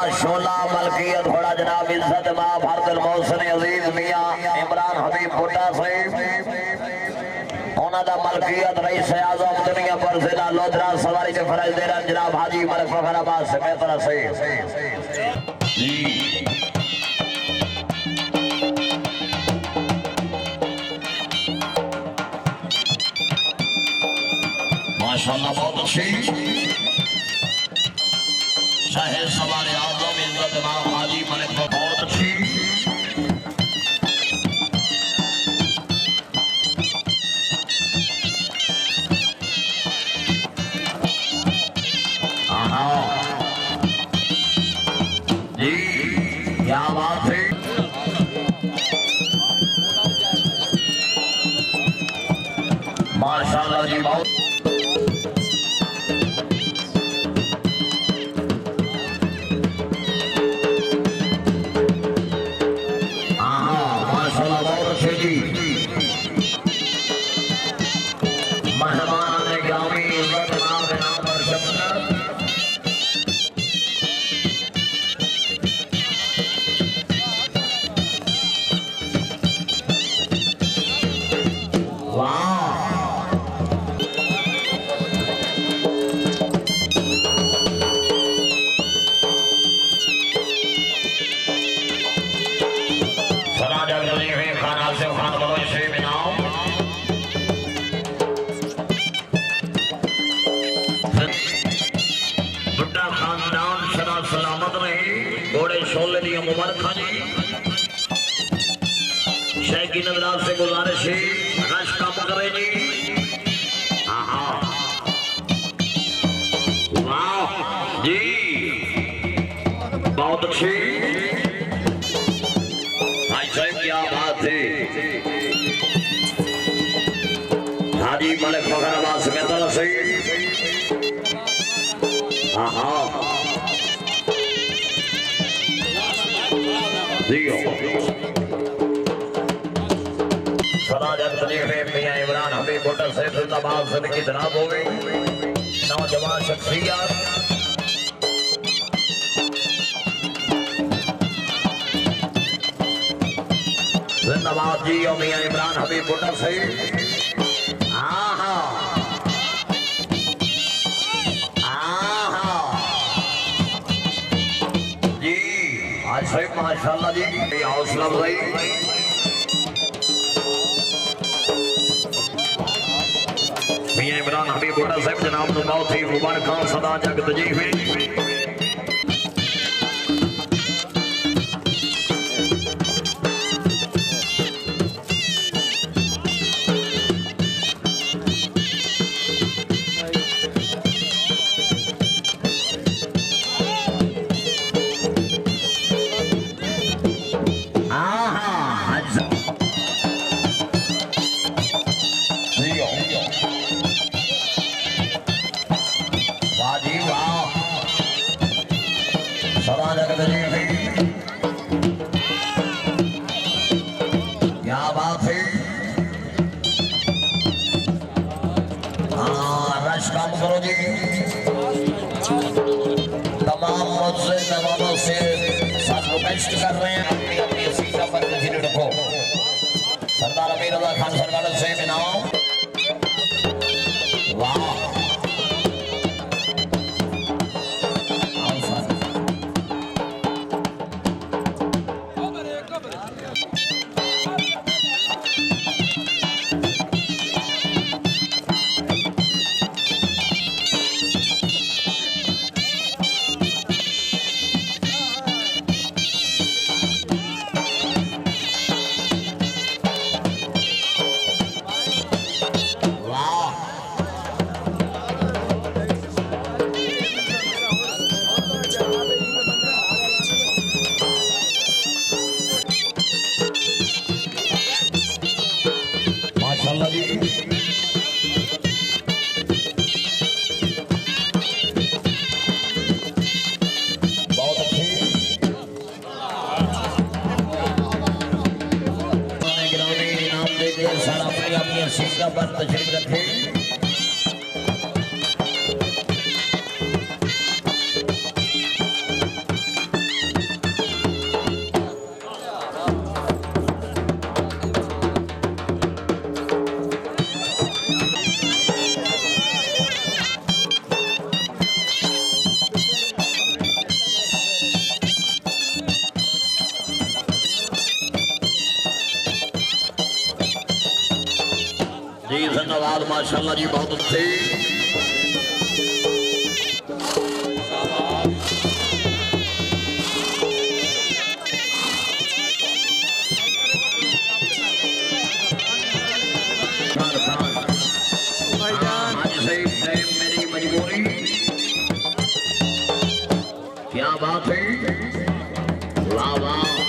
शोला मलकियत थोड़ा जनाब इज्जत माँ भारत मोहसिन अजीज मियाँ इमरान हबीब भुट्टा साहिब होना दा मलकियत रईस आज़म दुनिया पर जिला लोधरा सवारी के फरज दे रहा जनाब हाजी मलिक वकार अब्बास से मैं तरह से माशाअल्लाह बहुत अच्छी शाहे सवारी आज़म इज्जत माँ हाजी मलिक बहुत अच्छी जी क्या बात है माशाअल्लाह जी बहुत माशाअल्लाह बहुत अच्छे जी मेहमान ने ग्रामी इज्जत नाम पर शब्द मुबारक जी शेख की नजरात से गुजारिश है रश कम करे जी वाह जी बहुत अच्छी भाई साहब क्या बात है हाजी मलिक वकार अब्बास में तरफ से मियाँ इमरान हबीब भुट्टा से जिंदाबाद जिंदगी जनाब हो गई नौजवान शख्सियत जिंदाबाद जी और मियाँ इमरान हबीब भुट्टा से जी आज साहब माशाअल्लाह जी हौसला अफजाई मियाँ इमरान हबीब भुट्टा साहब जनाब तो बहुत ही मुबारक सदा जगत जी हुई कर रहे हैं अपनी अपनी सीटा पर कंटिन्यू रखो सरदार अमीर रजा खान सरकार से बिनाओ वाह सीधा पर तशरीफ रखे धन्यवाद माशाल्लाह जी बहुत अच्छे मेरी मजबूरी क्या बात है वाह वाह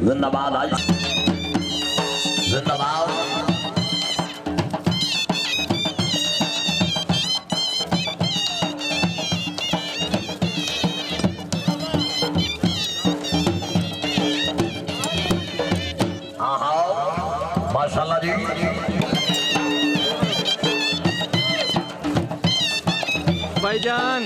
जिंदाबाद आज जिंदाबाद हाँ माशाल्लाह जी भाईजान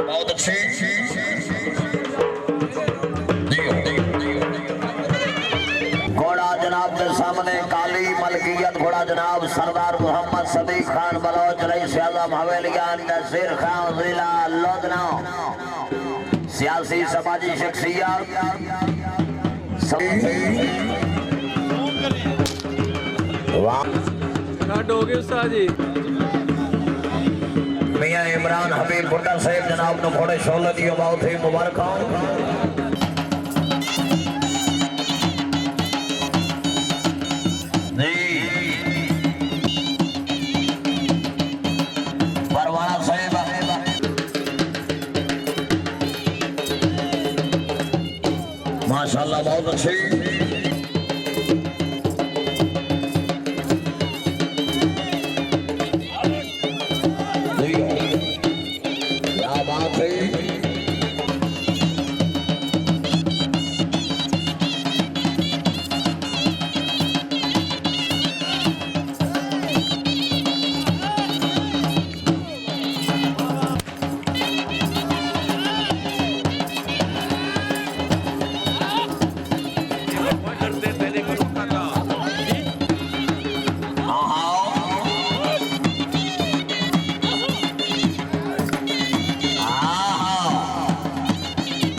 बहुत अच्छी घोड़ा जनाब के सामने काली मलकियत घोड़ा जनाब सरदार मोहम्मद सदीक खान बलोच रईस आज़म हवेलियान नसीर खान जिला लोधना सियासी समाजी शख्सियत मियां इमरान हबीब भुट्टा साहब जनाब ने घोड़े शोले दियो बहुत ही मुबारक परवाना साहब माशाल्लाह बहुत अच्छी